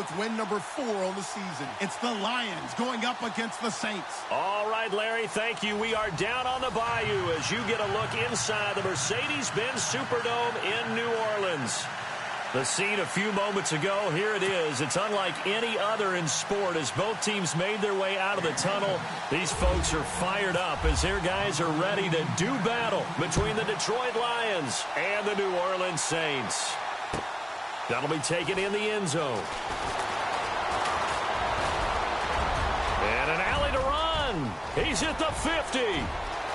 with win number 4 on the season. It's the Lions going up against the Saints. All right, Larry, thank you. We are down on the bayou as you get a look inside the Mercedes-Benz Superdome in New Orleans. The scene a few moments ago, here it is. It's unlike any other in sport as both teams made their way out of the tunnel. These folks are fired up as their guys are ready to do battle between the Detroit Lions and the New Orleans Saints. That'll be taken in the end zone. And an alley to run. He's at the 50.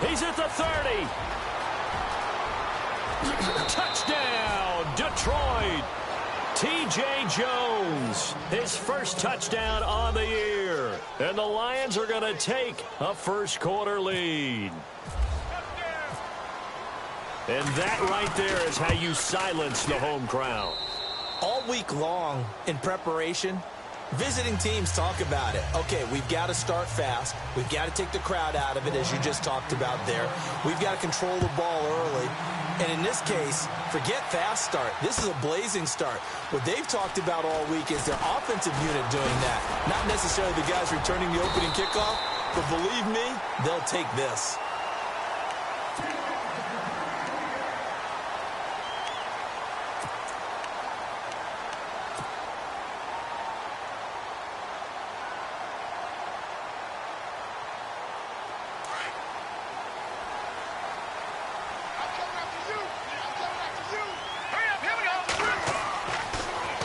He's at the 30. Touchdown, Detroit. T.J. Jones, his first touchdown on the year. And the Lions are going to take a first-quarter lead. And that right there is how you silence the home crowd. All week long in preparation, visiting teams talk about it. Okay, we've got to start fast. We've got to take the crowd out of it, as you just talked about there. We've got to control the ball early. And in this case, forget fast start. This is a blazing start. What they've talked about all week is their offensive unit doing that. Not necessarily the guys returning the opening kickoff, but believe me, they'll take this.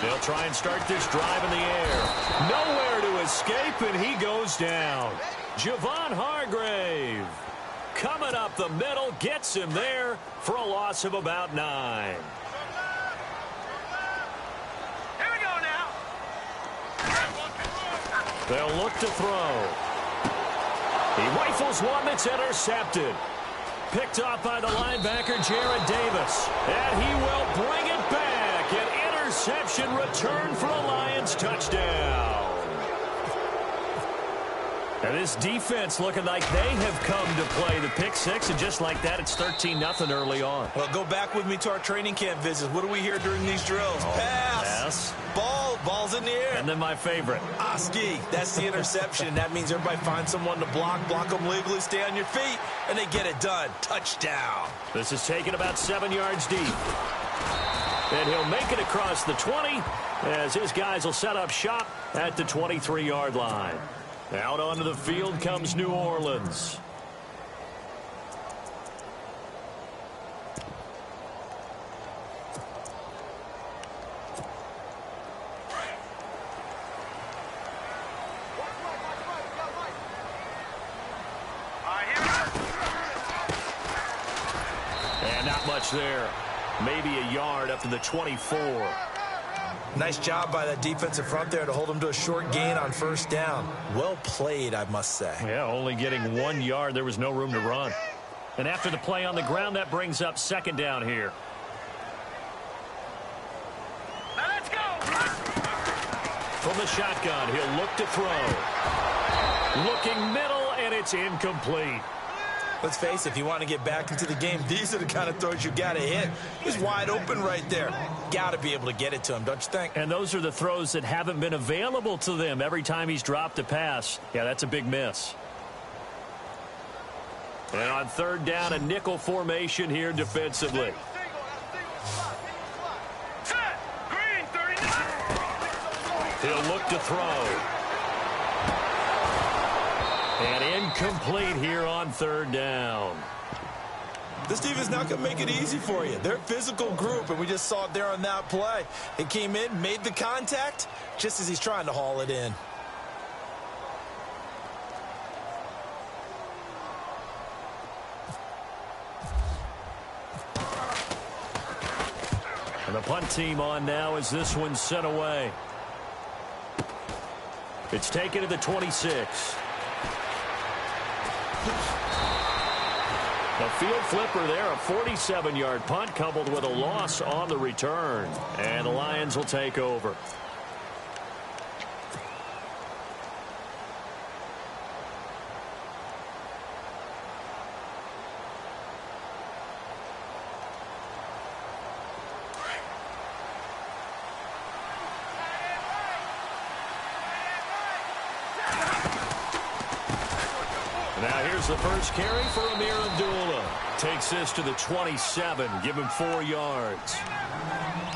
They'll try and start this drive in the air. Nowhere to escape, and he goes down. Javon Hargrave coming up the middle, gets him there for a loss of about 9. Here we go now. They'll look to throw. He rifles one that's intercepted. Picked off by the linebacker, Jared Davis. And he will bring it back. An interception return for a Lions touchdown. And this defense looking like they have come to play the pick six, and just like that, it's 13-0 early on. Well, go back with me to our training camp visits. What do we hear during these drills? Pass. Ball's in the air. And then my favorite. Ski. That's the interception. That means everybody finds someone to block them legally, stay on your feet, and they get it done. Touchdown. This is taken about 7 yards deep. And he'll make it across the 20 as his guys will set up shop at the 23-yard line. Out onto the field comes New Orleans. And not much there. Maybe a yard up to the 24. Nice job by that defensive front there to hold them to a short gain on first down. Well played, I must say. Yeah, only getting 1 yard. There was no room to run. And after the play on the ground, that brings up second down here. Now let's go. From the shotgun, he'll look to throw. Looking middle, and it's incomplete. Let's face it, if you want to get back into the game, these are the kind of throws you got to hit. He's wide open right there. Got to be able to get it to him, don't you think? And those are the throws that haven't been available to them every time he's dropped a pass. Yeah, that's a big miss. And on third down, a nickel formation here defensively. Set. Green, 39. He'll look to throw. And incomplete here on third down. This defense not going to make it easy for you. They're a physical group, and we just saw it there on that play. It came in, made the contact, just as he's trying to haul it in. And the punt team on now as this one's sent away. It's taken to the 26. A field flipper there, a 47-yard punt coupled with a loss on the return. And the Lions will take over. Now here's the first carry for Amir Abdullah. Takes this to the 27. Give him 4 yards.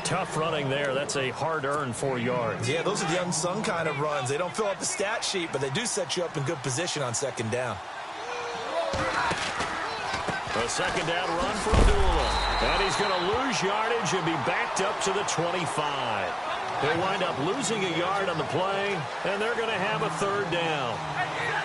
Tough running there. That's a hard-earned 4 yards. Yeah, those are the unsung kind of runs. They don't fill up the stat sheet, but they do set you up in good position on second down. A second down run for Abdullah. And he's going to lose yardage and be backed up to the 25. They'll wind up losing a yard on the play, and they're going to have a third down.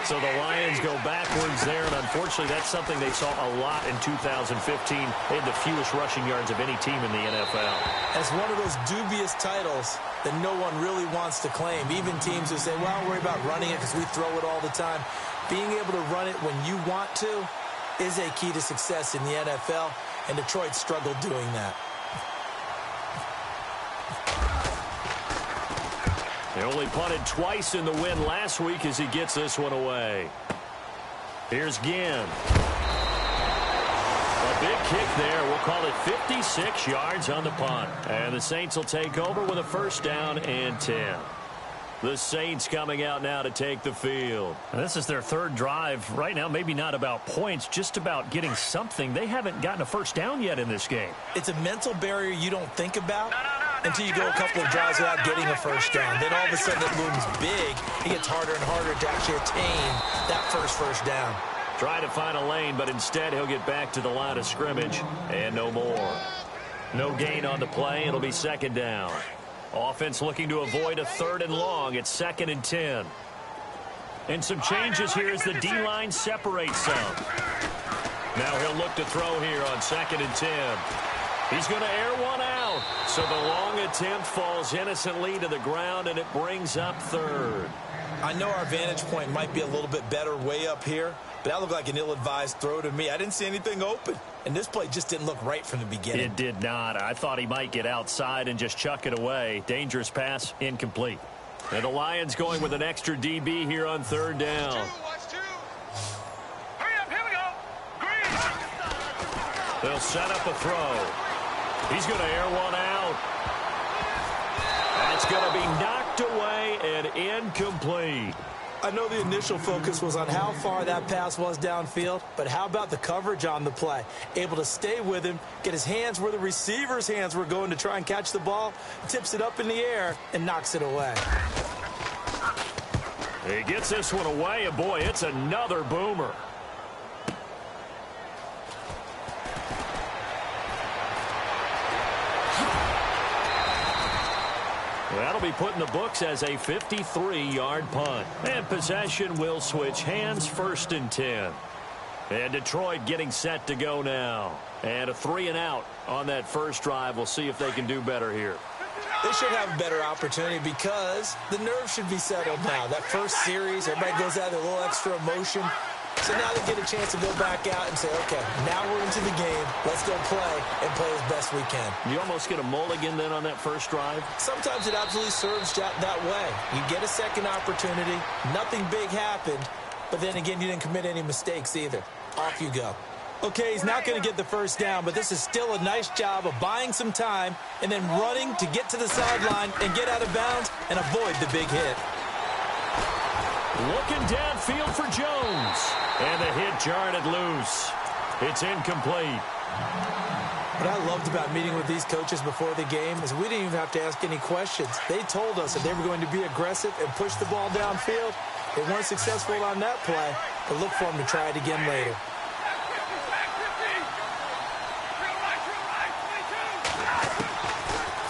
So the Lions go backwards there, and unfortunately that's something they saw a lot in 2015. They had the fewest rushing yards of any team in the NFL. It's one of those dubious titles that no one really wants to claim. Even teams who say, well, don't worry about running it because we throw it all the time. Being able to run it when you want to is a key to success in the NFL, and Detroit struggled doing that. They only punted twice in the win last week as he gets this one away. Here's Ginn. A big kick there. We'll call it 56 yards on the punt. And the Saints will take over with a first down and 10. The Saints coming out now to take the field. And this is their third drive. Right now, maybe not about points, just about getting something. They haven't gotten a first down yet in this game. It's a mental barrier you don't think about until you go a couple of drives without getting a first down. Then all of a sudden it looms big. It gets harder and harder to actually attain that first down. Trying to find a lane, but instead he'll get back to the line of scrimmage and no more. No gain on the play. It'll be second down. Offense looking to avoid a third and long. It's 2nd and 10. And some changes here as the D-line separates some. Now he'll look to throw here on 2nd and 10. He's going to air one out. So the long attempt falls innocently to the ground, and it brings up third. I know our vantage point might be a little bit better way up here, but that looked like an ill-advised throw to me. I didn't see anything open, and this play just didn't look right from the beginning. It did not. I thought he might get outside and just chuck it away. Dangerous pass, incomplete. And the Lions going with an extra DB here on third down. Hurry up, here we go. Green. They'll set up a throw. He's going to air one out. That's going to be knocked away and incomplete. I know the initial focus was on how far that pass was downfield, but how about the coverage on the play? Able to stay with him, get his hands where the receiver's hands were going to try and catch the ball, tips it up in the air, and knocks it away. He gets this one away, and boy, it's another boomer. That'll be put in the books as a 53-yard punt. And possession will switch hands, 1st and 10. And Detroit getting set to go now. And a 3-and-out on that first drive. We'll see if they can do better here. They should have a better opportunity because the nerves should be settled now. That first series, everybody goes out with a little extra emotion. So now they get a chance to go back out and say, okay, now we're into the game. Let's go play and play as best we can. You almost get a mulligan then on that first drive? Sometimes it absolutely serves that way. You get a second opportunity. Nothing big happened. But then again, you didn't commit any mistakes either. Off you go. Okay, he's not going to get the first down, but this is still a nice job of buying some time and then running to get to the sideline and get out of bounds and avoid the big hit. Looking downfield for Jones. And the hit jarred it loose. It's incomplete. What I loved about meeting with these coaches before the game is we didn't even have to ask any questions. They told us that they were going to be aggressive and push the ball downfield. They weren't successful on that play, but look for them to try it again later.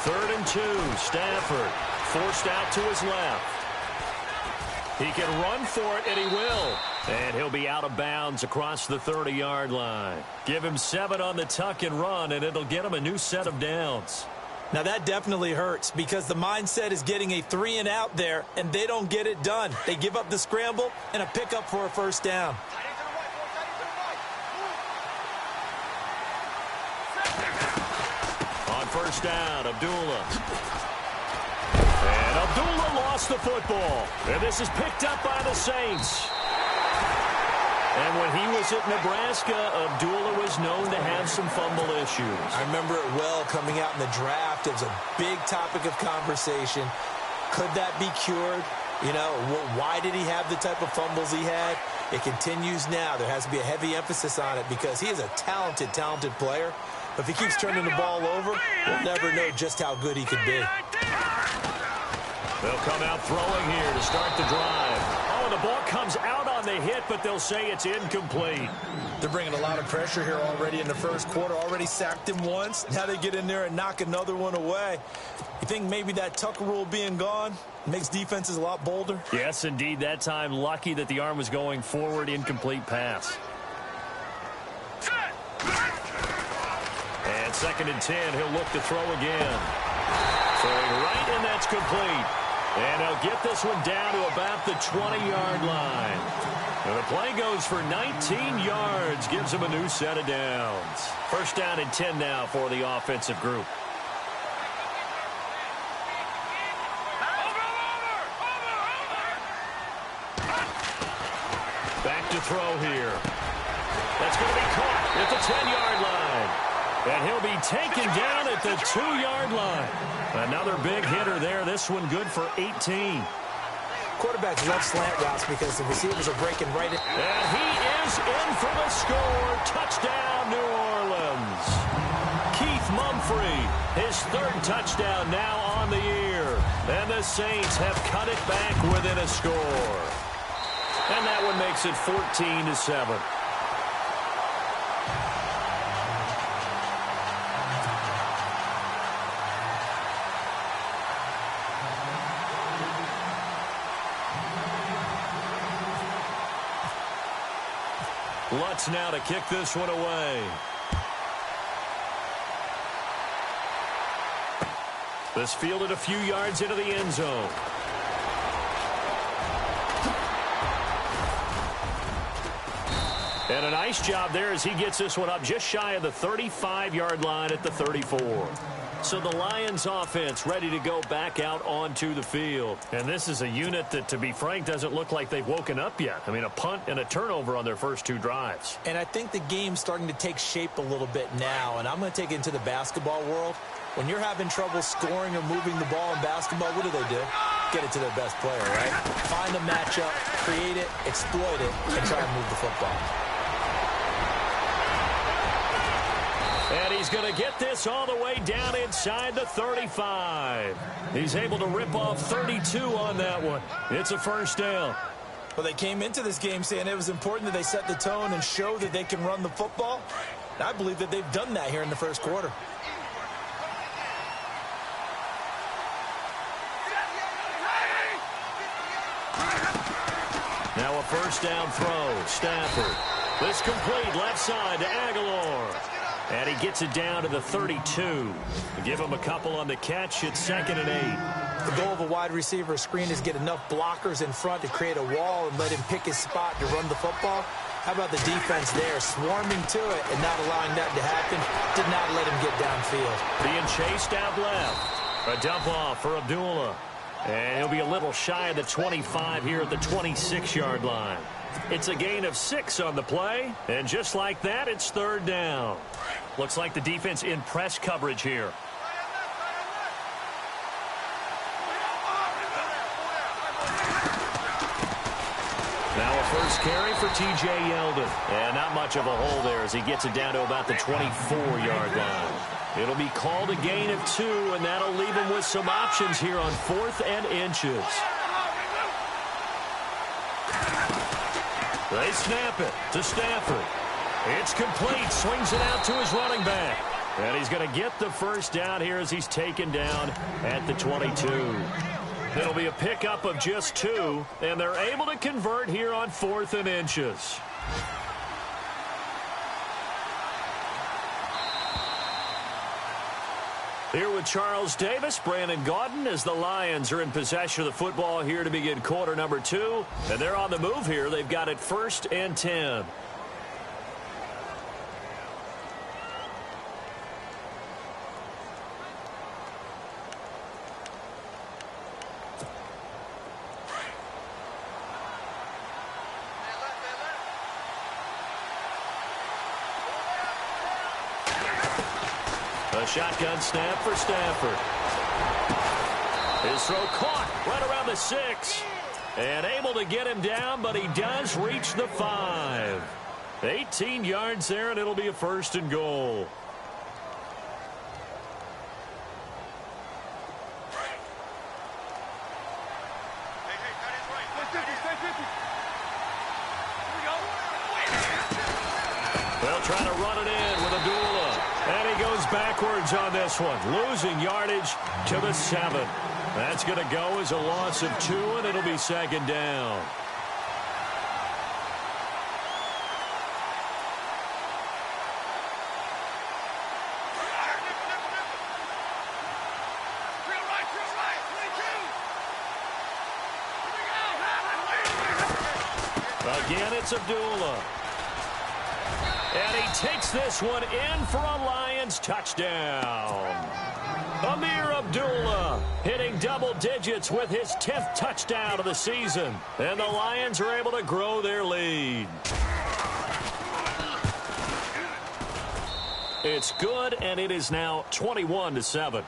Third and 2. Stafford forced out to his left. He can run for it, and he will. And he'll be out of bounds across the 30-yard line. Give him 7 on the tuck and run, and it'll get him a new set of downs. Now, that definitely hurts because the mindset is getting a 3-and-out there, and they don't get it done. They give up the scramble and a pickup for a first down. On first down, Abdullah. And Abdullah lost the football. And this is picked up by the Saints. And when he was at Nebraska, Abdullah was known to have some fumble issues. I remember it well coming out in the draft. It was a big topic of conversation. Could that be cured? You know, why did he have the type of fumbles he had? It continues now. There has to be a heavy emphasis on it because he is a talented, talented player. But if he keeps turning the ball over, we'll never know just how good he could be. They'll come out throwing here to start the drive. Oh, and the ball comes out on the hit, but they'll say it's incomplete. They're bringing a lot of pressure here already in the first quarter. Already sacked him once. Now they get in there and knock another one away. You think maybe that Tucker rule being gone makes defenses a lot bolder? Yes, indeed. That time, lucky that the arm was going forward. Incomplete pass. And 2nd and 10. He'll look to throw again. Throwing right, and that's complete. And he'll get this one down to about the 20-yard line. And the play goes for 19 yards. Gives him a new set of downs. 1st down and 10 now for the offensive group. Back to throw here. That's going to be caught at the 10-yard line. And he'll be taken down at the 2-yard line. Another big hitter there. This one good for 18. Quarterbacks love slant routes because the receivers are breaking right in. And he is in for the score. Touchdown, New Orleans. Keith Mumphrey, his 3rd touchdown now on the year. And the Saints have cut it back within a score. And that one makes it 14-7. Lutz now to kick this one away. This fielded a few yards into the end zone. And a nice job there as he gets this one up just shy of the 35-yard line at the 34. So the Lions offense ready to go back out onto the field. And this is a unit that, to be frank, doesn't look like they've woken up yet. I mean, a punt and a turnover on their first 2 drives. And I think the game's starting to take shape a little bit now. And I'm going to take it into the basketball world. When you're having trouble scoring or moving the ball in basketball, what do? Get it to their best player, right? Find a matchup, create it, exploit it, and try to move the football. And he's going to get this all the way down inside the 35. He's able to rip off 32 on that one. It's a 1st down. Well, they came into this game saying it was important that they set the tone and show that they can run the football. And I believe that they've done that here in the first quarter. Now a 1st down throw. Stafford. This complete left side to Aguilar. And he gets it down to the 32. Give him a couple on the catch. It's 2nd and 8. The goal of a wide receiver screen is get enough blockers in front to create a wall and let him pick his spot to run the football. How about the defense there, swarming to it and not allowing that to happen? Did not let him get downfield. Being chased out left. A dump off for Abdullah. And he'll be a little shy of the 25 here at the 26-yard line. It's a gain of 6 on the play. And just like that, it's 3rd down. Looks like the defense in press coverage here. Now a 1st carry for T.J. Yeldon. And not much of a hole there as he gets it down to about the 24-yard line. It'll be called a gain of 2, and that'll leave him with some options here on 4th and inches. They snap it to Stafford. It's complete. Swings it out to his running back. And he's going to get the 1st down here as he's taken down at the 22. It'll be a pickup of just 2, and they're able to convert here on 4th and inches. Here with Charles Davis, Brandon Gaudin, as the Lions are in possession of the football here to begin quarter number 2. And they're on the move here. They've got it 1st and 10. A shotgun snap for Stafford. His throw caught right around the 6. And able to get him down, but he does reach the 5. 18 yards there, and it'll be a 1st and goal. They'll try to run it in with Abdullah. And he goes backwards on this one, losing yardage to the 7. That's going to go as a loss of 2, and it'll be 2nd down. Again, it's Abdullah. And he takes this one in for a Lions touchdown. Amir Abdullah hitting double digits with his 10th touchdown of the season. And the Lions are able to grow their lead. It's good, and it is now 21-7.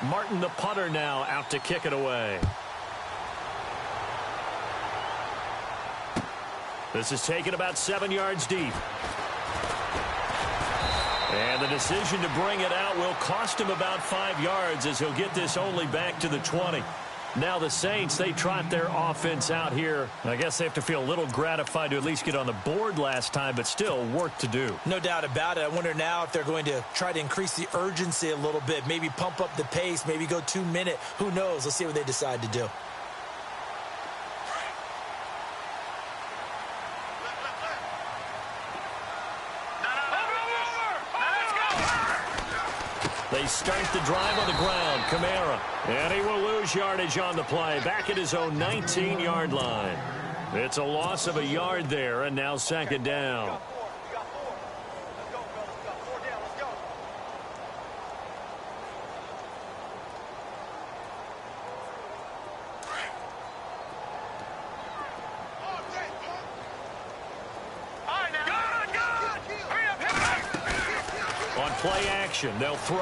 Martin, the punter, now out to kick it away. This is taken about 7 yards deep. And the decision to bring it out will cost him about 5 yards as he'll get this only back to the 20. Now the Saints, they trot their offense out here. I guess they have to feel a little gratified to at least get on the board last time, but still work to do. No doubt about it. I wonder now if they're going to try to increase the urgency a little bit, maybe pump up the pace, maybe go 2-minute. Who knows? Let's see what they decide to do. They start the drive on the ground. Kamara. And he will lose yardage on the play. Back at his own 19-yard line. It's a loss of a yard there, and now 2nd down. Play action. They'll throw.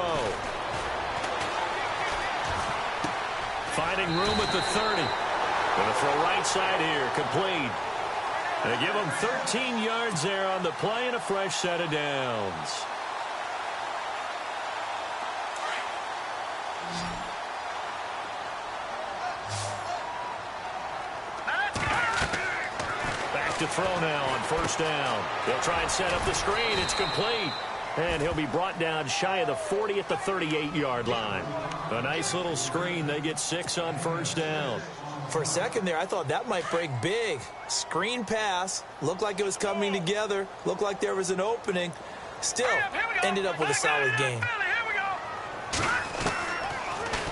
Finding room at the 30. Going to throw right side here. Complete. They give him 13 yards there on the play and a fresh set of downs. Back to throw now on 1st down. They'll try and set up the screen. It's complete. And he'll be brought down shy of the 40 at the 38-yard line. A nice little screen. They get 6 on 1st down. For a second there, I thought that might break big. Screen pass. Looked like it was coming together. Looked like there was an opening. Still ended up with a solid game.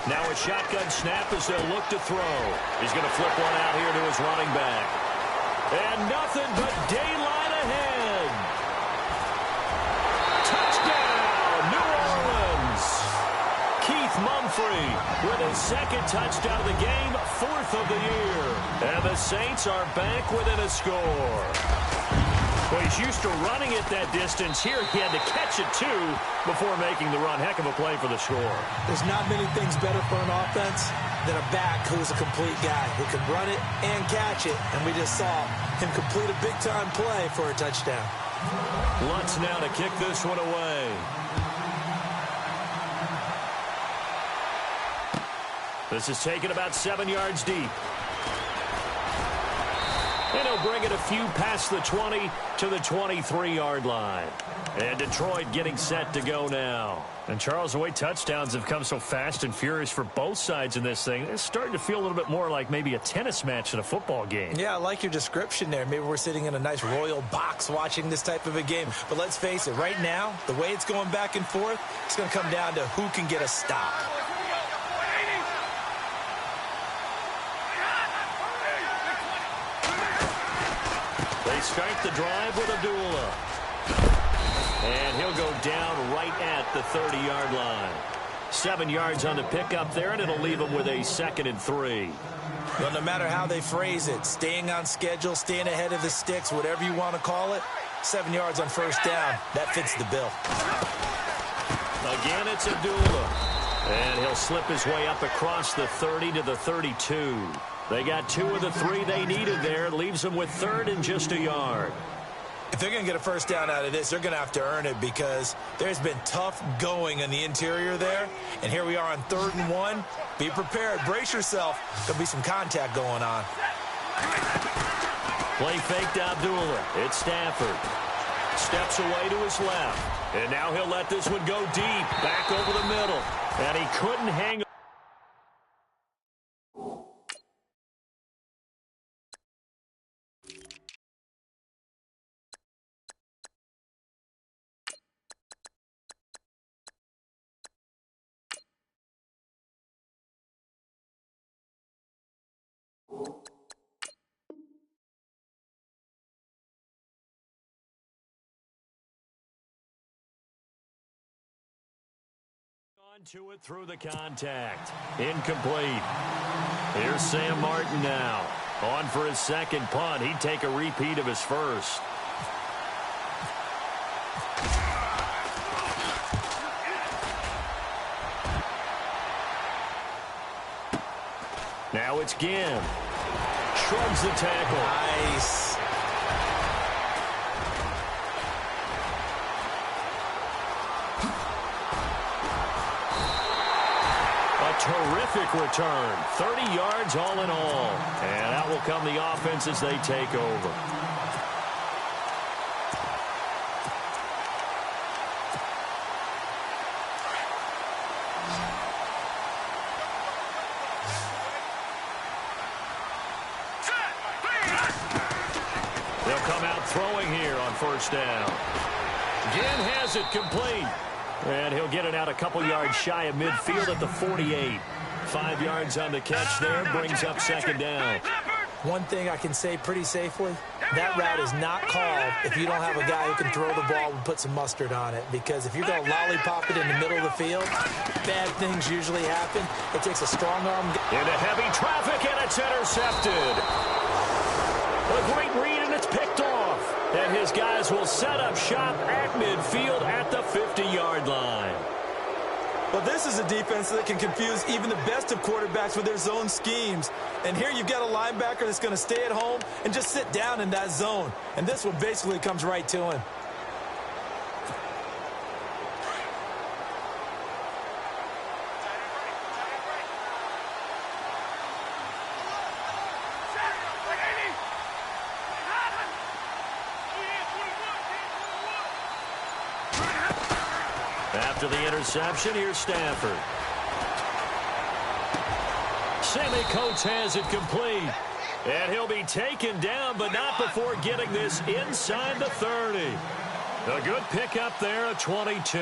Now a shotgun snap as they'll look to throw. He's going to flip one out here to his running back. And nothing but daylight ahead. Touchdown, New Orleans. Keith Mumphrey with his 2nd touchdown of the game, 4th of the year. And the Saints are back within a score. Well, he's used to running it that distance. Here he had to catch it, too, before making the run. Heck of a play for the score. There's not many things better for an offense than a back who's a complete guy who can run it and catch it. And we just saw him complete a big-time play for a touchdown. Lutz now to kick this one away. This is taken about 7 yards deep. And he'll bring it a few past the 20 to the 23-yard line. And Detroit getting set to go now. And, Charles, the way touchdowns have come so fast and furious for both sides in this thing, it's starting to feel a little bit more like maybe a tennis match than a football game. Yeah, I like your description there. Maybe we're sitting in a nice royal box watching this type of a game. But let's face it, right now, the way it's going back and forth, it's going to come down to who can get a stop. They start the drive with Abdullah. And he'll go down right at the 30-yard line. 7 yards on the pickup there, and it'll leave him with a 2nd and 3. Well, no matter how they phrase it, staying on schedule, staying ahead of the sticks, whatever you want to call it, 7 yards on first down, that fits the bill. Again, it's Abdullah. And he'll slip his way up across the 30 to the 32. They got 2 of the 3 they needed there. Leaves them with 3rd and just a yard. If they're going to get a first down out of this, they're going to have to earn it because there's been tough going in the interior there. And here we are on 3rd and 1. Be prepared. Brace yourself. There'll be some contact going on. Play fake to Abdullah. It's Stafford. Steps away to his left. And now he'll let this one go deep. Back over the middle. And he couldn't hang on. To it through the contact. Incomplete. Here's Sam Martin now. On for his second punt. He'd take a repeat of his first. Now it's Ginn. Shrugs the tackle. Nice. Terrific return. 30 yards all in all. And out will come the offense as they take over. They'll come out throwing here on first down. Ginn has it complete. And he'll get it out a couple yards shy of midfield at the 48. 5 yards on the catch there, brings up second down. One thing I can say pretty safely, that route is not called if you don't have a guy who can throw the ball and put some mustard on it. Because if you're going to lollipop it in the middle of the field, bad things usually happen. It takes a strong arm. Into heavy traffic, and it's intercepted. A great read, and it's picked off. And his guys will set up shop at midfield at the 50-yard line. Well, this is a defense that can confuse even the best of quarterbacks with their zone schemes. And here you've got a linebacker that's going to stay at home and just sit down in that zone. And this one basically comes right to him. After the interception, here's Stafford. Sammy Coates has it complete. And he'll be taken down, but not before getting this inside the 30. A good pickup there at 22.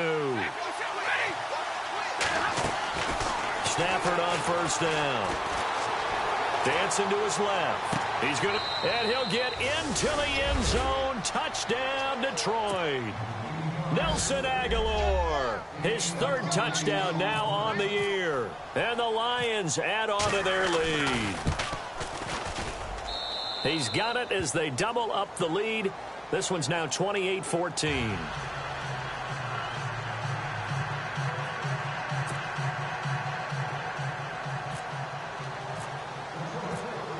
Stafford on first down. Dancing to his left. He's going to, and he'll get into the end zone. Touchdown, Detroit. Nelson Aguilar, his 3rd touchdown now on the year. And the Lions add on to their lead. He's got it as they double up the lead. This one's now 28-14.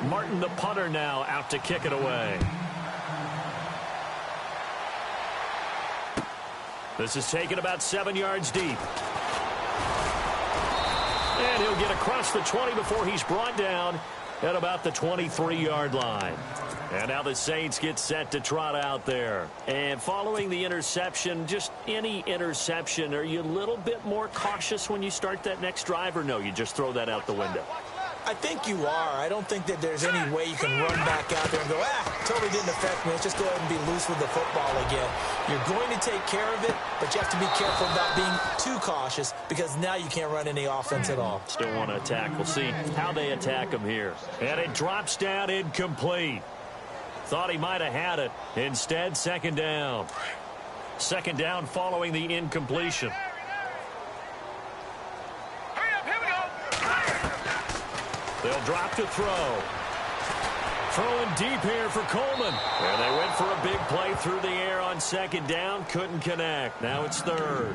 Martin, the punter, now out to kick it away. This is taken about 7 yards deep. And he'll get across the 20 before he's brought down at about the 23-yard line. And now the Saints get set to trot out there. And following the interception, just any interception, are you a little bit more cautious when you start that next drive, or no, you just throw that out the window? I think you are. I don't think that there's any way you can run back out there and go, totally didn't affect me. Let's just go ahead and be loose with the football again. You're going to take care of it, but you have to be careful about being too cautious because now you can't run any offense at all. Still want to attack. We'll see how they attack him here. And it drops down incomplete. Thought he might have had it. Instead, second down. Second down following the incompletion. They'll drop to throw. Throwing deep here for Coleman. And they went for a big play through the air on second down. Couldn't connect. Now it's third.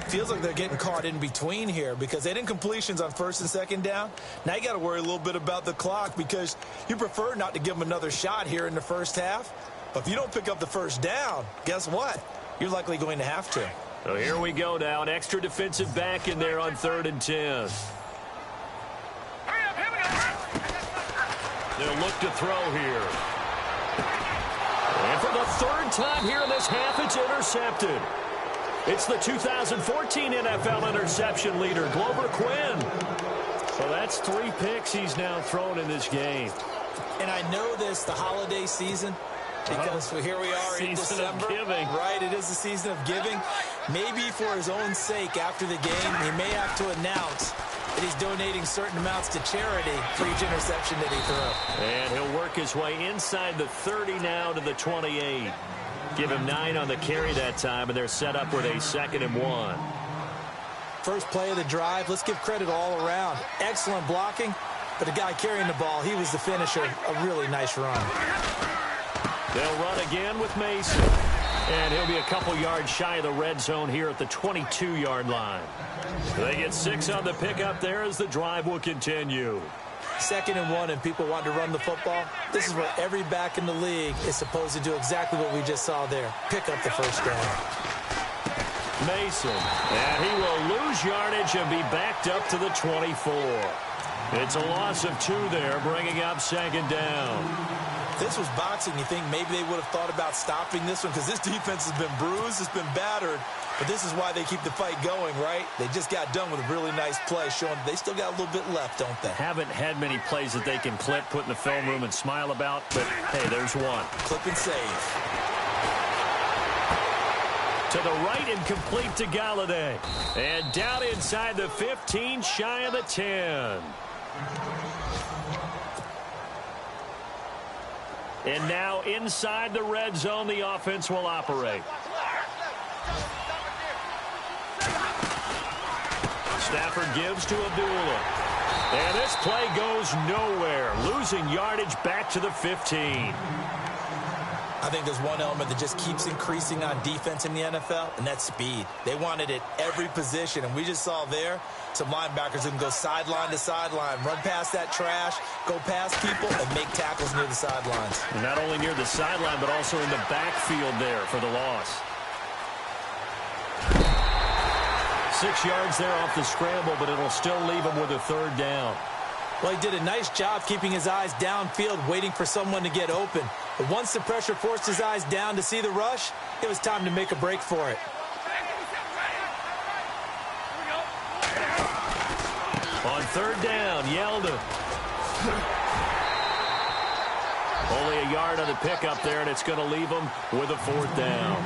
Feels like they're getting caught in between here because they didn't completions on first and second down. Now you got to worry a little bit about the clock because you prefer not to give them another shot here in the first half. But if you don't pick up the first down, guess what? You're likely going to have to. So here we go now. An extra defensive back in there on 3rd and 10. They'll look to throw here. And for the 3rd time here in this half, it's intercepted. It's the 2014 NFL interception leader, Glover Quinn. So that's 3 picks he's now thrown in this game. And I know this, the holiday season, because here we are in December. Right, it is the season of giving. Maybe for his own sake after the game, he may have to announce that he's donating certain amounts to charity for each interception that he threw. And he'll work his way inside the 30 now to the 28. Give him 9 on the carry that time, and they're set up with a 2nd and 1. First play of the drive, let's give credit all around. Excellent blocking, but the guy carrying the ball, he was the finisher. A really nice run. They'll run again with Mason. And he'll be a couple yards shy of the red zone here at the 22-yard line. They get 6 on the pickup there as the drive will continue. 2nd and 1, and people want to run the football. This is where every back in the league is supposed to do exactly what we just saw there. Pick up the first down. Mason. And he will lose yardage and be backed up to the 24. It's a loss of 2 there, bringing up 2nd down. This was boxing. You think maybe they would have thought about stopping this one because this defense has been bruised, it's been battered, but this is why they keep the fight going, right? They just got done with a really nice play, showing they still got a little bit left, don't they? Haven't had many plays that they can clip, put in the film room, and smile about, but hey, there's one. Clip and save. To the right and complete to Galladay. And down inside the 15, shy of the 10. And now inside the red zone, the offense will operate. Stafford gives to Abdullah. And this play goes nowhere, losing yardage back to the 15. I think there's one element that just keeps increasing on defense in the NFL, and that's speed. They want it at every position, and we just saw there some linebackers who can go sideline to sideline, run past that trash, go past people, and make tackles near the sidelines. And not only near the sideline, but also in the backfield there for the loss. 6 yards there off the scramble, but it'll still leave him with a 3rd down. Well, he did a nice job keeping his eyes downfield, waiting for someone to get open. But once the pressure forced his eyes down to see the rush, it was time to make a break for it. On 3rd down, Yeldon. Only a yard on the pickup there, and it's going to leave him with a 4th down.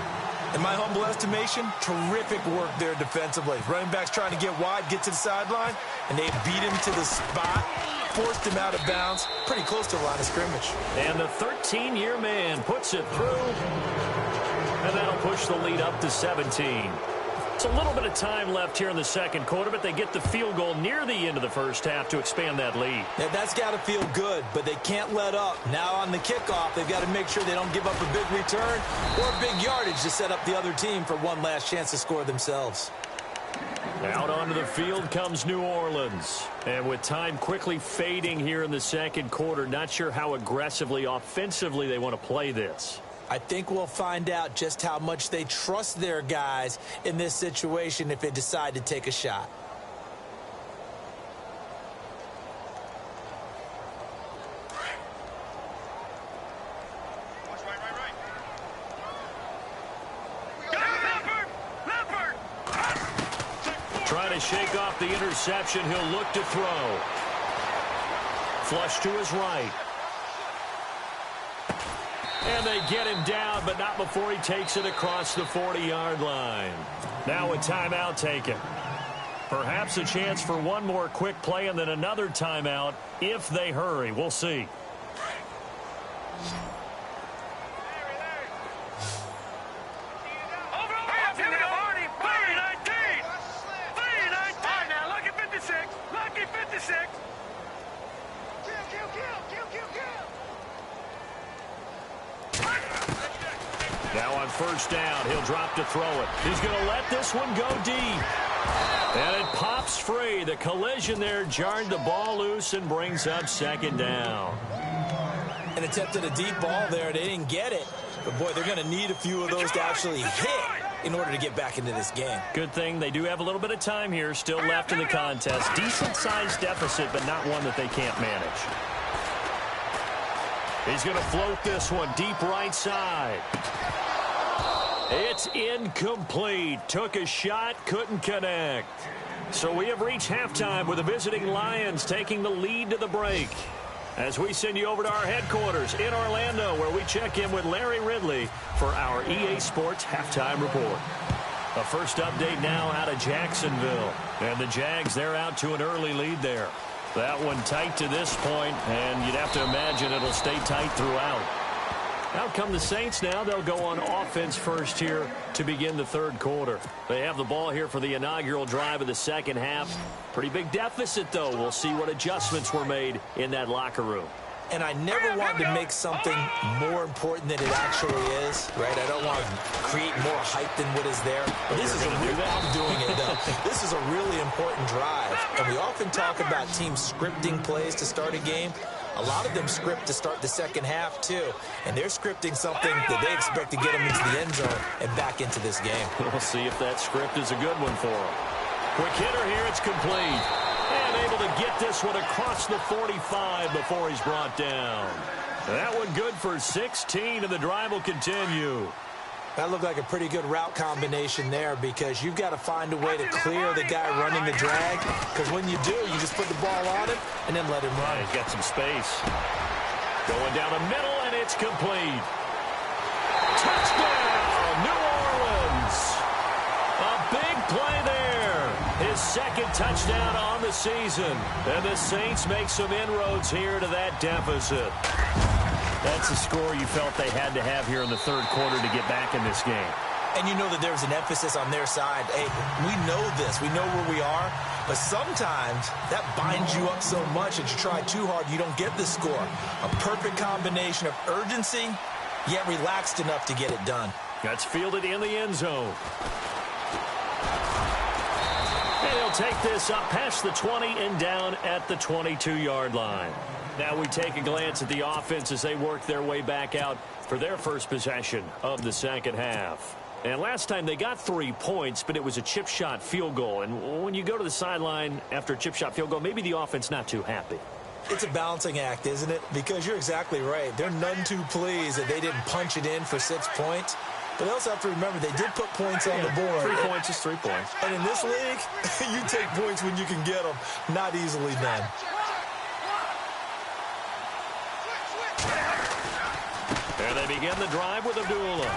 In my humble estimation, terrific work there defensively. Running backs trying to get wide, get to the sideline, and they beat him to the spot, forced him out of bounds, pretty close to the line of scrimmage. And the 13-year man puts it through, and that'll push the lead up to 17. It's a little bit of time left here in the 2nd quarter, but they get the field goal near the end of the 1st half to expand that lead. Yeah, that's got to feel good, but they can't let up. Now on the kickoff, they've got to make sure they don't give up a big return or big yardage to set up the other team for one last chance to score themselves. Out onto the field comes New Orleans. And with time quickly fading here in the 2nd quarter, not sure how aggressively, offensively they want to play this. I think we'll find out just how much they trust their guys in this situation if they decide to take a shot. Trying to shake off the interception. He'll look to throw. Flush to his right. And they get him down, but not before he takes it across the 40-yard line. Now a timeout taken. Perhaps a chance for one more quick play and then another timeout if they hurry. We'll see. Now on first down, he'll drop to throw it. He's going to let this one go deep. And it pops free. The collision there jarred the ball loose and brings up second down. An attempt at a deep ball there. They didn't get it. But, boy, they're going to need a few of those to actually hit in order to get back into this game. Good thing they do have a little bit of time here still left in the contest. Decent-sized deficit, but not one that they can't manage. He's going to float this one deep right side. It's incomplete. Took a shot, couldn't connect. So we have reached halftime with the visiting Lions taking the lead to the break. As we send you over to our headquarters in Orlando, where we check in with Larry Ridley for our EA Sports Halftime Report. A first update now out of Jacksonville. And the Jags, they're out to an early lead there. That one tight to this point, and you'd have to imagine it'll stay tight throughout. Out come the Saints now. They'll go on offense first here to begin the third quarter. They have the ball here for the inaugural drive of the second half. Pretty big deficit, though. We'll see what adjustments were made in that locker room. And I never want to make something more important than it actually is, right? I don't want to create more hype than what is there. But this is I'm doing it, though. This is a really important drive. And we often talk about teams scripting plays to start a game. A lot of them script to start the second half, too. And they're scripting something that they expect to get them into the end zone and back into this game. We'll see if that script is a good one for them. Quick hitter here. It's complete. And able to get this one across the 45 before he's brought down. That one good for 16, and the drive will continue. That looked like a pretty good route combination there because you've got to find a way to clear the guy running the drag. Because when you do, you just put the ball on him and then let him run. He's got some space. Going down the middle, and it's complete. Touchdown, New Orleans. A big play there. His second touchdown on the season. And the Saints make some inroads here to that deficit. That's a score you felt they had to have here in the third quarter to get back in this game. And you know that there's an emphasis on their side. Hey, we know this. We know where we are. But sometimes that binds you up so much that you try too hard, you don't get the score. A perfect combination of urgency, yet relaxed enough to get it done. That's fielded in the end zone. And he'll take this up past the 20 and down at the 22-yard line. Now we take a glance at the offense as they work their way back out for their first possession of the second half. And last time they got 3 points, but it was a chip shot field goal. And when you go to the sideline after a chip shot field goal, maybe the offense not too happy. It's a balancing act, isn't it? Because you're exactly right. They're none too pleased that they didn't punch it in for 6 points. But they also have to remember they did put points on the board. 3 points is 3 points. And in this league, you take points when you can get them. Not easily done. And they begin the drive with Abdullah.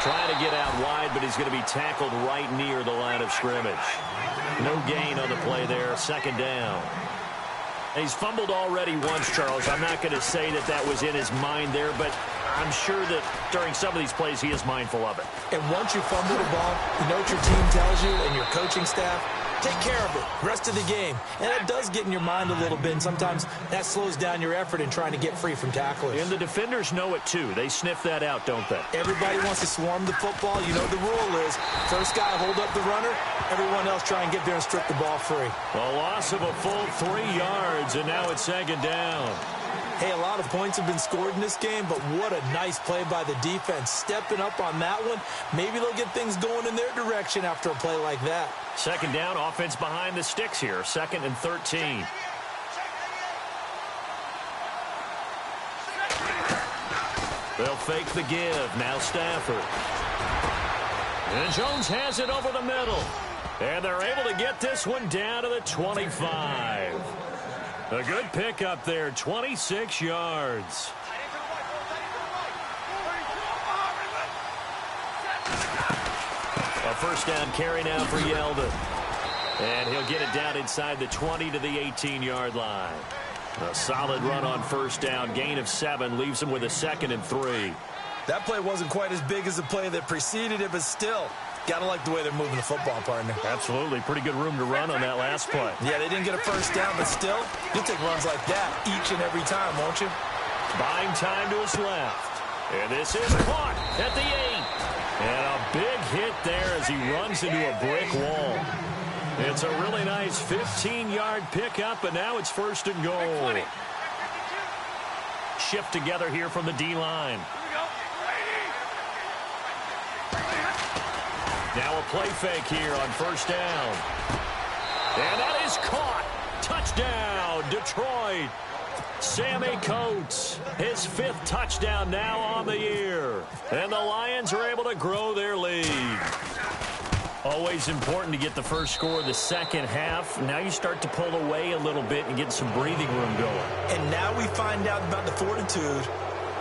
Trying to get out wide, but he's going to be tackled right near the line of scrimmage. No gain on the play there. Second down. He's fumbled already once, Charles. I'm not going to say that that was in his mind there, but I'm sure that during some of these plays he is mindful of it. And once you fumble the ball, you know what your team tells you and your coaching staff? Take care of it. Rest of the game. And it does get in your mind a little bit, and sometimes that slows down your effort in trying to get free from tacklers. And the defenders know it, too. They sniff that out, don't they? Everybody wants to swarm the football. You know the rule is first guy hold up the runner, everyone else try and get there and strip the ball free. A loss of a full 3 yards, and now it's second down. Hey, a lot of points have been scored in this game, but what a nice play by the defense. Stepping up on that one, maybe they'll get things going in their direction after a play like that. Second down, offense behind the sticks here. 2nd and 13. They'll fake the give. Now Stafford. And Jones has it over the middle. And they're able to get this one down to the 25. A good pickup there, 26 yards. A first down carry now for Yeldon. And he'll get it down inside the 20 to the 18-yard line. A solid run on first down. Gain of 7 leaves him with a 2nd and 3. That play wasn't quite as big as the play that preceded it, but still, got to like the way they're moving the football, partner. Absolutely. Pretty good room to run on that last play. Yeah, they didn't get a first down, but still, you'll take runs like that each and every time, won't you? Buying time to his left. And this is caught. at the 8. And a big hit there as he runs into a brick wall. It's a really nice 15-yard pickup, and now it's 1st and goal. Shift together here from the D-line. Now a play fake here on 1st down. And that is caught. Touchdown, Detroit. Sammy Coates, his 5th touchdown now on the year. And the Lions are able to grow their lead. Always important to get the first score of the second half. Now you start to pull away a little bit and get some breathing room going. And now we find out about the fortitude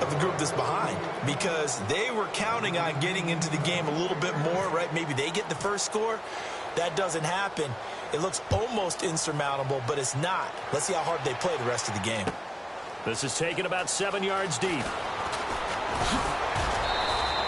of the group that's behind, because they were counting on getting into the game a little bit more, right? Maybe they get the first score. That doesn't happen. It looks almost insurmountable, but it's not. Let's see how hard they play the rest of the game. This is taken about 7 yards deep.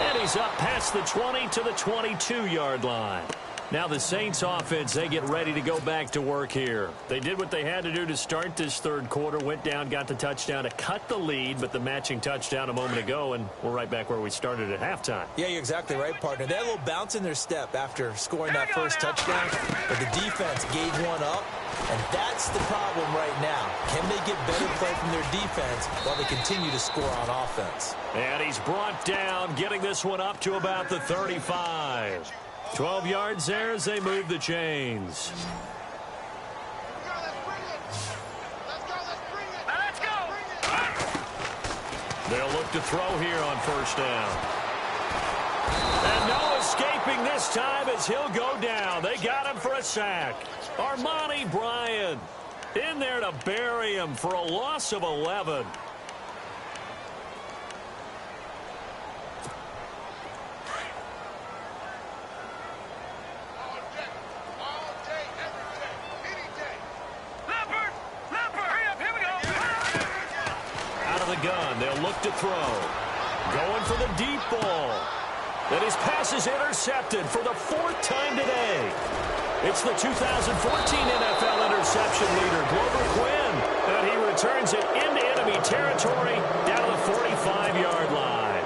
And he's up past the 20 to the 22-yard line. Now the Saints offense, they get ready to go back to work here. They did what they had to do to start this third quarter, went down, got the touchdown to cut the lead, but the matching touchdown a moment ago, and we're right back where we started at halftime. Yeah, you're exactly right, partner. They had a little bounce in their step after scoring that first touchdown, but the defense gave one up, and that's the problem right now. Can they get better play from their defense while they continue to score on offense? And he's brought down, getting this one up to about the 35. 12 yards there as they move the chains. Let's go. They'll look to throw here on 1st down. And no escaping this time as he'll go down. They got him for a sack. Armani Bryant in there to bury him for a loss of 11. Gun. They'll look to throw. Going for the deep ball. And his pass is intercepted for the 4th time today. It's the 2014 NFL interception leader, Glover Quinn. And he returns it into enemy territory down to the 45-yard line.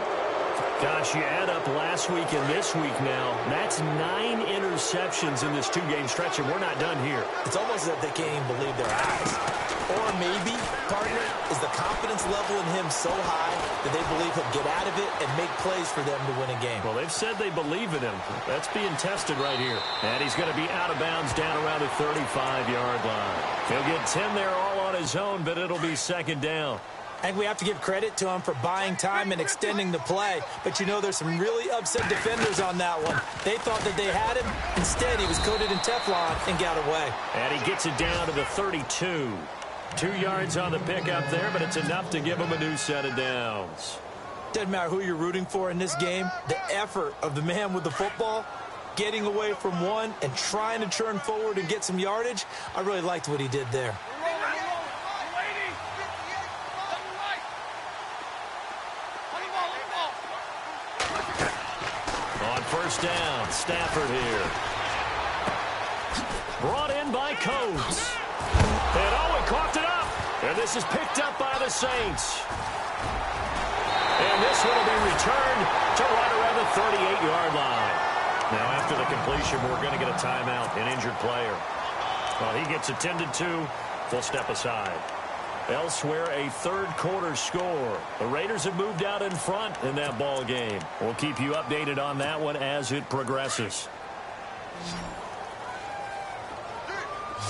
Gosh, you add up last week and this week now. That's 9 interceptions in this 2-game stretch, and we're not done here. It's almost as if they can't even believe their eyes. Or maybe, partner, is the confidence level in him so high that they believe he'll get out of it and make plays for them to win a game. Well, they've said they believe in him. That's being tested right here. And he's going to be out of bounds down around the 35-yard line. He'll get 10 there all on his own, but it'll be 2nd down. I think we have to give credit to him for buying time and extending the play. But, you know, there's some really upset defenders on that one. They thought that they had him. Instead, he was coated in Teflon and got away. And he gets it down to the 32. 2 yards on the pickup there, but it's enough to give him a new set of downs. Doesn't matter who you're rooting for in this game. The effort of the man with the football, getting away from one and trying to turn forward and get some yardage, I really liked what he did there. On 1st down, Stafford here. Brought in by Coates. And he coughed it up. And this is picked up by the Saints. And this one will be returned to right around the 38-yard line. Now, after the completion, we're going to get a timeout, an injured player. Well, he gets attended to. They'll step aside. Elsewhere, a third-quarter score. The Raiders have moved out in front in that ball game. We'll keep you updated on that one as it progresses.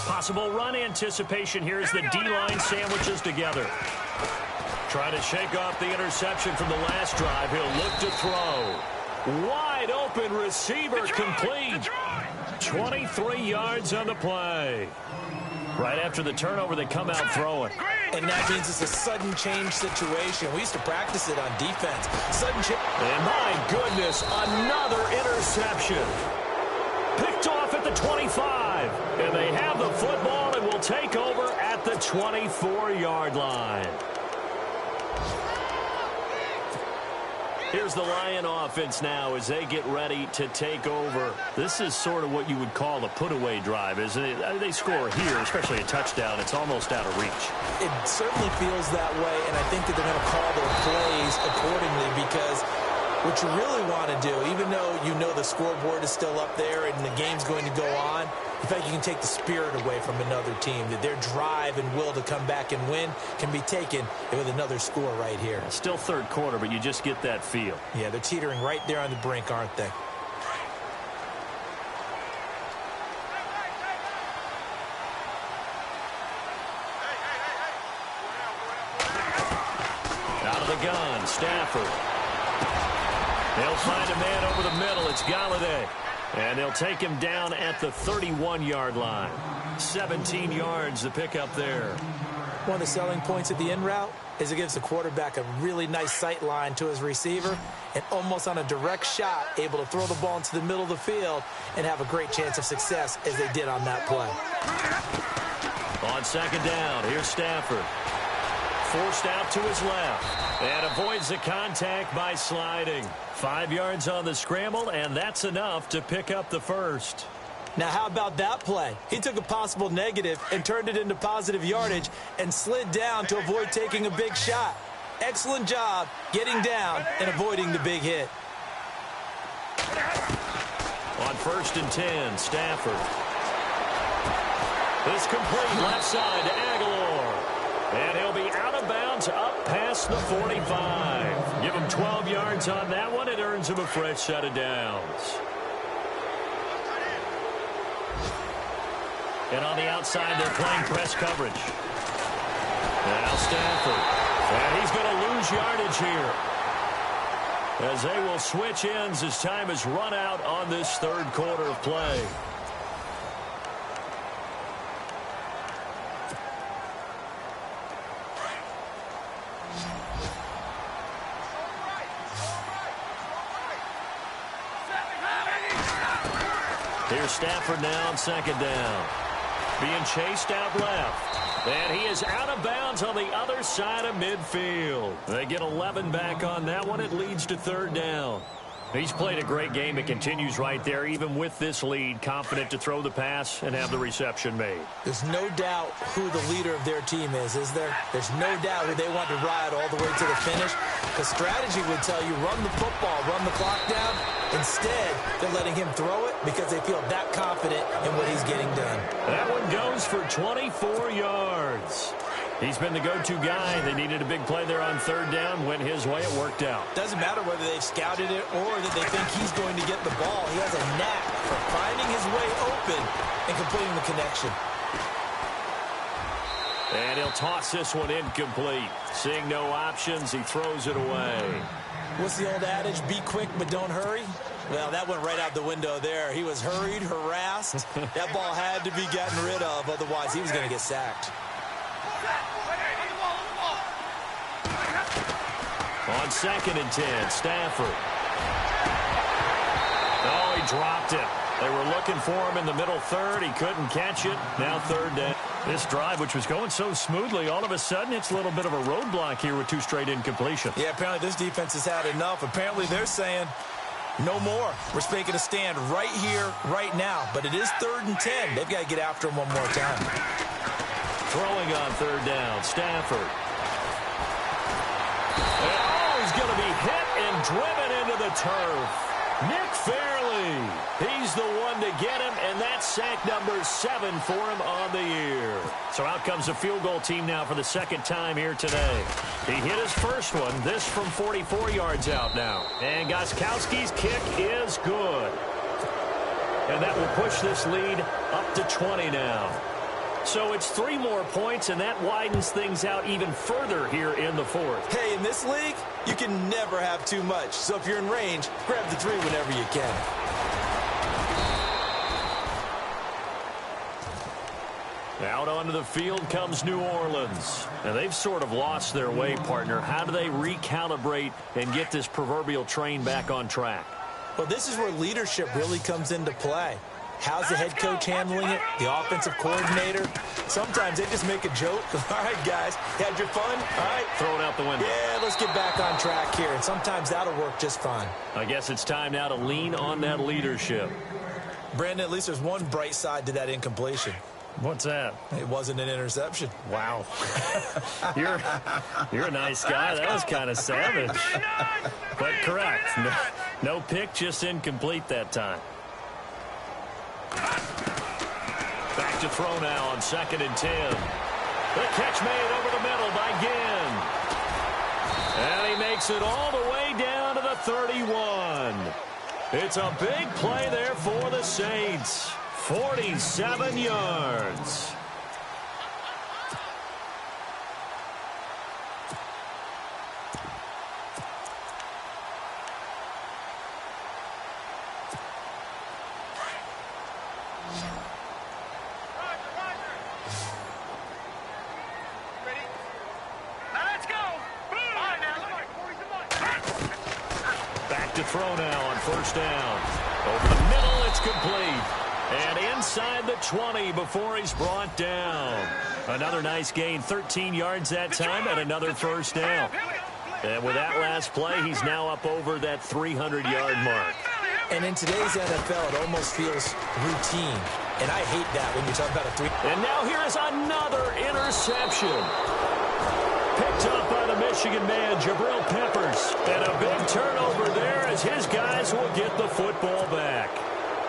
Possible run anticipation here as the D-line sandwiches together. Try to shake off the interception from the last drive. He'll look to throw. Wide open receiver complete. 23 yards on the play. Right after the turnover, they come out throwing. And that means it's a sudden change situation. We used to practice it on defense. Sudden change. And my goodness, another interception. Picked off at the 25. And they have the football and will take over at the 24-yard line. Here's the Lion offense now as they get ready to take over. This is sort of what you would call a put-away drive, isn't it? They score here, especially a touchdown. It's almost out of reach. It certainly feels that way, and I think that they're going to call their plays accordingly because What you really want to do, even though you know the scoreboard is still up there and the game's going to go on, in fact, you can take the spirit away from another team, that their drive and will to come back and win can be taken with another score right here. Still third quarter, but you just get that feel. Yeah, they're teetering right there on the brink, aren't they? Out of the gun, Stafford. They'll find a man over the middle. It's Galladay. And they'll take him down at the 31-yard line. 17 yards to pick up there. One of the selling points of the in route is it gives the quarterback a really nice sight line to his receiver and almost on a direct shot able to throw the ball into the middle of the field and have a great chance of success as they did on that play. On second down, here's Stafford. Forced out to his left and avoids the contact by sliding. 5 yards on the scramble, and that's enough to pick up the first. Now, how about that play? He took a possible negative and turned it into positive yardage and slid down to avoid taking a big shot. Excellent job getting down and avoiding the big hit. On 1st and 10, Stafford. It's complete left side to Aguilar. And he'll be out of bounds up past the 45. Give him 12 yards on that one. It earns him a fresh set of downs. And on the outside, they're playing press coverage. Now Stafford. And he's going to lose yardage here, as they will switch ends as time has run out on this third quarter of play. Here's Stafford now on second down. Being chased out left. And he is out of bounds on the other side of midfield. They get 11 back on that one. It leads to third down. He's played a great game. It continues right there, even with this lead. Confident to throw the pass and have the reception made. There's no doubt who the leader of their team is there? There's no doubt who they want to ride all the way to the finish. The strategy would tell you run the football, run the clock down. Instead, they're letting him throw it because they feel that confident in what he's getting done. That one goes for 24 yards. He's been the go-to guy. They needed a big play there on third down. Went his way. It worked out. Doesn't matter whether they've scouted it or that they think he's going to get the ball. He has a knack for finding his way open and completing the connection. And he'll toss this one incomplete. Seeing no options, he throws it away. What's the old adage? Be quick, but don't hurry. Well, that went right out the window there. He was hurried, harassed. That ball had to be gotten rid of. Otherwise, he was going to get sacked. On 2nd and 10, Stafford. Oh, he dropped it. They were looking for him in the middle third. He couldn't catch it. Now third down. This drive, which was going so smoothly, all of a sudden it's a little bit of a roadblock here with 2 straight incompletions. Yeah, apparently this defense has had enough. Apparently they're saying no more. We're making a stand right here, right now. But it is 3rd and 10. They've got to get after him one more time. Throwing on third down, Stafford. And, oh, he's going to be hit and driven into the turf. Nick Fairley, he's the one to get him, and that's sack number 7 for him on the year. So out comes the field goal team now for the second time here today. He hit his first one, this from 44 yards out now. And Gostkowski's kick is good. And that will push this lead up to 20 now. So it's 3 more points, and that widens things out even further here in the fourth. Hey, in this league, you can never have too much. So if you're in range, grab the 3 whenever you can. Out onto the field comes New Orleans. And they've sort of lost their way, partner. How do they recalibrate and get this proverbial train back on track? Well, this is where leadership really comes into play. How's the head coach handling it? The offensive coordinator? Sometimes they just make a joke. All right, guys, had your fun? All right. Throw it out the window. Yeah, let's get back on track here. And sometimes that'll work just fine. I guess it's time now to lean on that leadership. Brandon, at least there's one bright side to that incompletion. What's that? It wasn't an interception. Wow. You're a nice guy. That was kind of savage. But correct. No pick, just incomplete that time. Back to throw now on 2nd and 10. The catch made over the middle by Ginn. And he makes it all the way down to the 31. It's a big play there for the Saints. 47 yards. To throw now on 1st down. Over the middle, it's complete. And inside the 20 before he's brought down. Another nice gain, 13 yards that time, and another 1st down. And with that last play, he's now up over that 300-yard mark. And in today's NFL, it almost feels routine. And I hate that when you talk about a 3. And now here is another interception. Picked up by the Michigan man, Jabril Peppers. And a big turnover there as his guys will get the football back.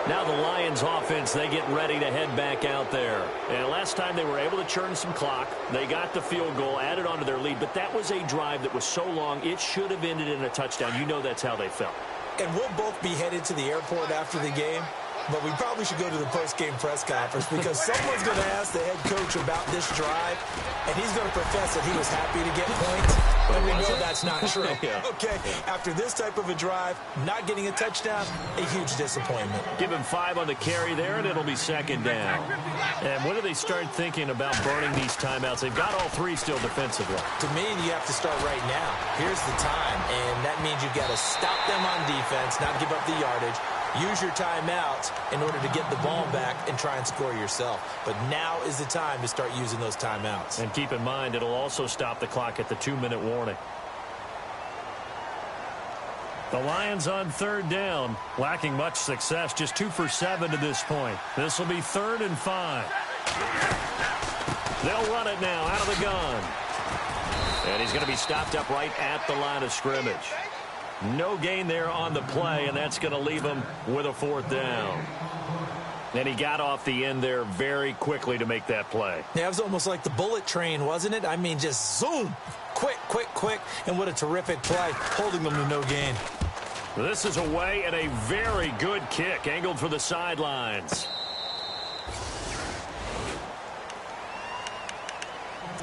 Now the Lions offense, they get ready to head back out there. And last time they were able to churn some clock. They got the field goal, added on to their lead. But that was a drive that was so long, it should have ended in a touchdown. You know that's how they felt. And we'll both be headed to the airport after the game. But we probably should go to the post-game press conference because someone's going to ask the head coach about this drive, and he's going to profess that he was happy to get points, but we know that's not true. Yeah. Okay, after this type of a drive, not getting a touchdown, a huge disappointment. Give him 5 on the carry there, and it'll be 2nd down. And when do they start thinking about burning these timeouts? They've got all 3 still defensively. To me, you have to start right now. Here's the time, and that means you've got to stop them on defense, not give up the yardage. Use your timeouts in order to get the ball back and try and score yourself. But now is the time to start using those timeouts. And keep in mind, it'll also stop the clock at the 2-minute warning. The Lions on 3rd down, lacking much success, just 2 for 7 to this point. This will be 3rd and 5. They'll run it now out of the gun. And he's going to be stopped up right at the line of scrimmage. No gain there on the play, and that's going to leave him with a 4th down. And he got off the end there very quickly to make that play. Yeah, it was almost like the bullet train, wasn't it? I mean, just zoom. Quick, quick, quick. And what a terrific play, holding them to no gain. This is away and a very good kick, angled for the sidelines.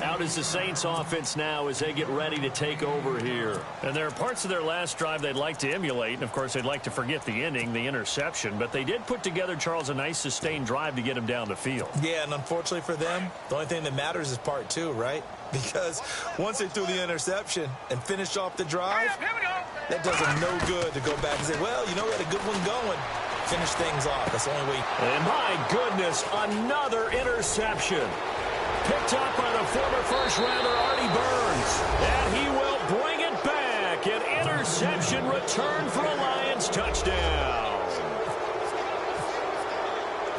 Out is the Saints offense now as they get ready to take over here. And there are parts of their last drive they'd like to emulate. And, of course, they'd like to forget the ending, the interception. But they did put together, Charles, a nice sustained drive to get him down the field. Yeah, and unfortunately for them, the only thing that matters is part 2, right? Because once they threw the interception and finished off the drive, that does them no good to go back and say, well, you know, we had a good one going. Finish things off. That's the only way. And, my goodness, another interception. Picked up by the former first-rounder Artie Burns. And he will bring it back. An interception return for a Lions touchdown.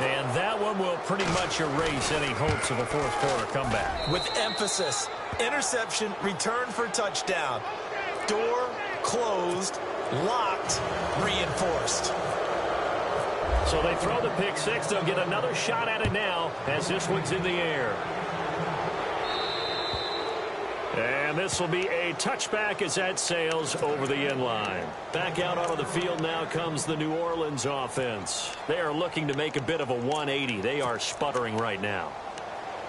And that one will pretty much erase any hopes of a fourth-quarter comeback. With emphasis, interception, return for touchdown. Door closed, locked, reinforced. So they throw the pick six. They'll get another shot at it now as this one's in the air. And this will be a touchback as that sails over the end line. Back out onto the field now comes the New Orleans offense. They are looking to make a bit of a 180. They are sputtering right now.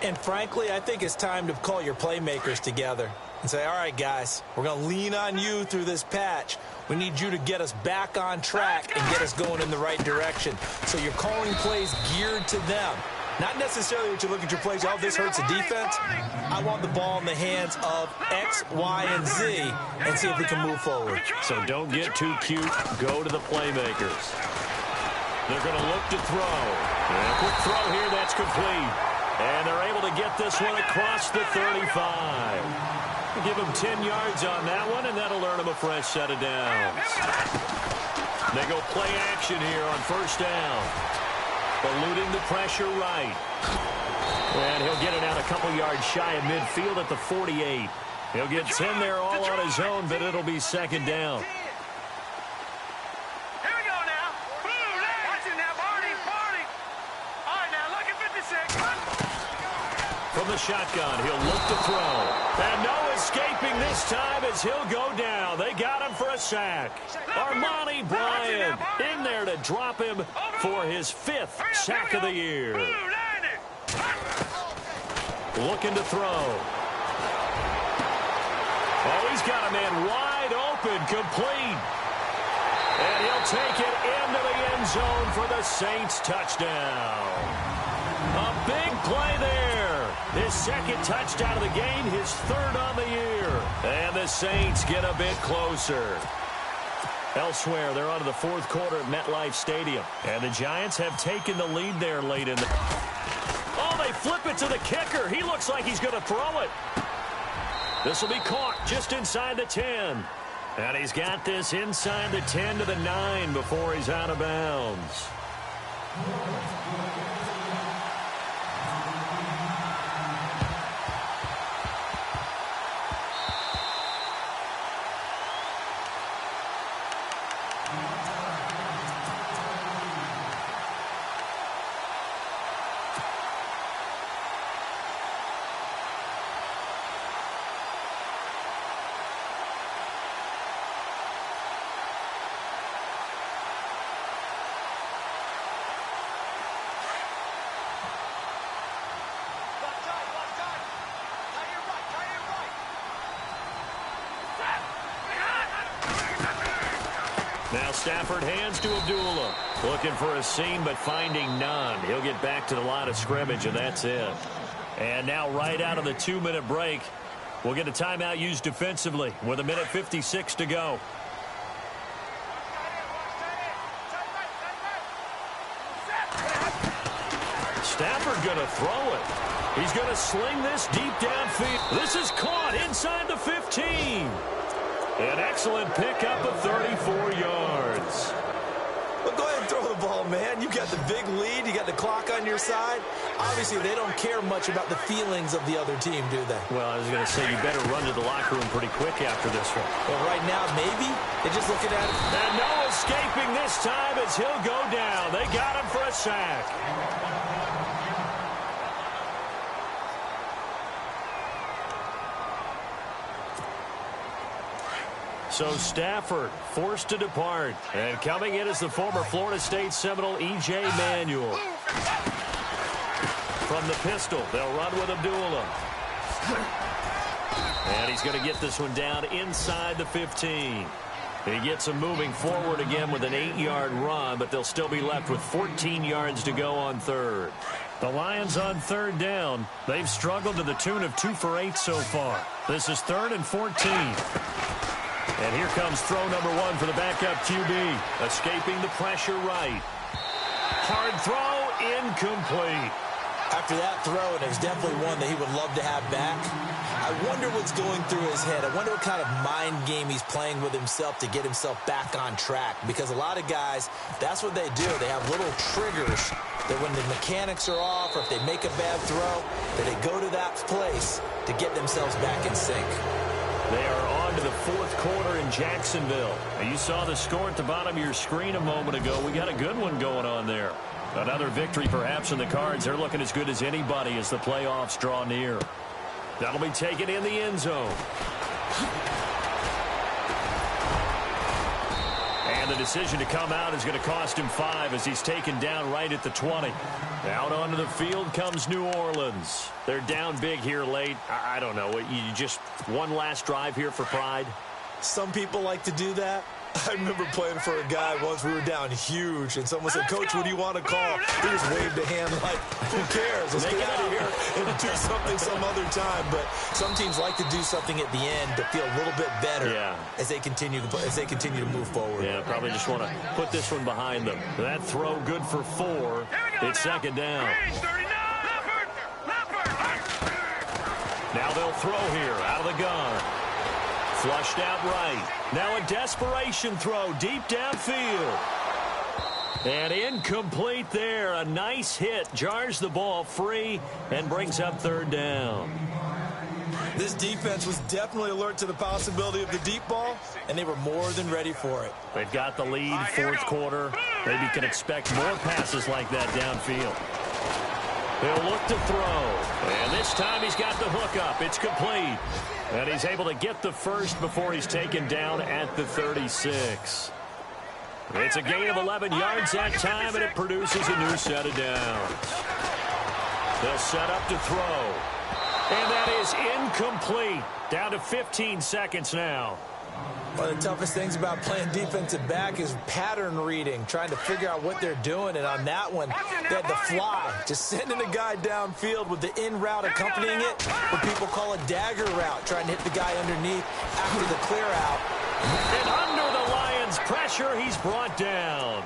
And frankly, I think it's time to call your playmakers together and say, all right, guys, we're going to lean on you through this patch. We need you to get us back on track and get us going in the right direction. So you're calling plays geared to them. Not necessarily that you look at your plays, oh, this hurts the defense. I want the ball in the hands of X, Y, and Z and see if we can move forward. So don't get too cute. Go to the playmakers. They're going to look to throw. And a quick throw here, that's complete. And they're able to get this one across the 35. Give them 10 yards on that one, and that'll earn them a fresh set of downs. They go play action here on first down. eluding the pressure right. And he'll get it out a couple yards shy of midfield at the 48. He'll get 10 there all on his own, but it'll be second down. Here we go now. Watching now, Barney. All right, now, look at 56. From the shotgun, he'll look to throw. And no escaping this time as he'll go down. They got him for a sack. Armani Bryant in there to drop him for his 5th sack of the year. Looking to throw. Oh, he's got a man wide open, complete. And he'll take it into the end zone for the Saints touchdown. A big play there. His 2nd touchdown of the game, his 3rd on the year. And the Saints get a bit closer. Elsewhere, they're on to the 4th quarter at MetLife Stadium. And the Giants have taken the lead there late in the... Oh, they flip it to the kicker. He looks like he's going to throw it. This will be caught just inside the 10. And he's got this inside the 10 to the 9 before he's out of bounds. Now Stafford hands to Abdullah. Looking for a seam, but finding none. He'll get back to the line of scrimmage, and that's it. And now right out of the 2-minute break, we'll get a timeout used defensively with 1:56 to go. Stafford going to throw it. He's going to sling this deep downfield. This is caught inside the 15. An excellent pickup of 34 yards. Well, go ahead and throw the ball, man. You got the big lead. You got the clock on your side. Obviously, they don't care much about the feelings of the other team, do they? Well, I was going to say, you better run to the locker room pretty quick after this one. Well, right now, maybe. They're just looking at it. And no escaping this time as he'll go down. They got him for a sack. So Stafford forced to depart. And coming in is the former Florida State Seminole, E.J. Manuel. From the pistol, they'll run with Abdullah. And he's going to get this one down inside the 15. He gets him moving forward again with an 8-yard run, but they'll still be left with 14 yards to go on 3rd. The Lions on 3rd down. They've struggled to the tune of 2 for 8 so far. This is 3rd and 14. And here comes throw number 1 for the backup QB. Escaping the pressure right. Hard throw, incomplete. After that throw, and it was definitely one that he would love to have back, I wonder what's going through his head. I wonder what kind of mind game he's playing with himself to get himself back on track. Because a lot of guys, that's what they do. They have little triggers that when the mechanics are off or if they make a bad throw, that they go to that place to get themselves back in sync. They are on to the 4th quarter in Jacksonville. You saw the score at the bottom of your screen a moment ago. We got a good one going on there. Another victory perhaps in the cards. They're looking as good as anybody as the playoffs draw near. That'll be taken in the end zone. And the decision to come out is going to cost him 5 as he's taken down right at the 20. Out onto the field comes New Orleans. They're down big here late. I don't know. You just one last drive here for pride? Some people like to do that. I remember playing for a guy once. We were down huge, and someone said, "Coach, what do you want to call?" He just waved a hand like, "Who cares? Let's get out of here and do something some other time." But some teams like to do something at the end to feel a little bit better as they continue to move forward. Yeah, probably just want to put this one behind them. That throw good for 4. It's second down. Now they'll throw here out of the gun. Flushed out right. Now a desperation throw deep downfield. And incomplete there. A nice hit. Jars the ball free and brings up third down. This defense was definitely alert to the possibility of the deep ball, and they were more than ready for it. They've got the lead, fourth quarter. Maybe can expect more passes like that downfield. He'll look to throw. And this time he's got the hook up. It's complete. And he's able to get the first before he's taken down at the 36. It's a gain of 11 yards that time, and it produces a new set of downs. They'll set up to throw. And that is incomplete. Down to 15 seconds now. One of the toughest things about playing defensive back is pattern reading, trying to figure out what they're doing. And on that one, they had the fly, just sending a guy downfield with the in route accompanying it, what people call a dagger route, trying to hit the guy underneath after the clear out. And under the Lions' pressure, he's brought down.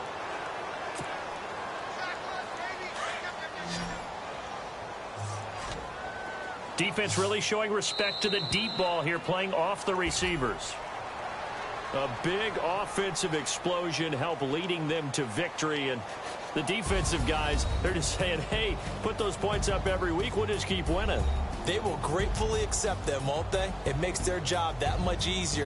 Defense really showing respect to the deep ball here, playing off the receivers. A big offensive explosion helped leading them to victory. And the defensive guys, they're just saying, hey, put those points up every week. We'll just keep winning. They will gratefully accept them, won't they? It makes their job that much easier.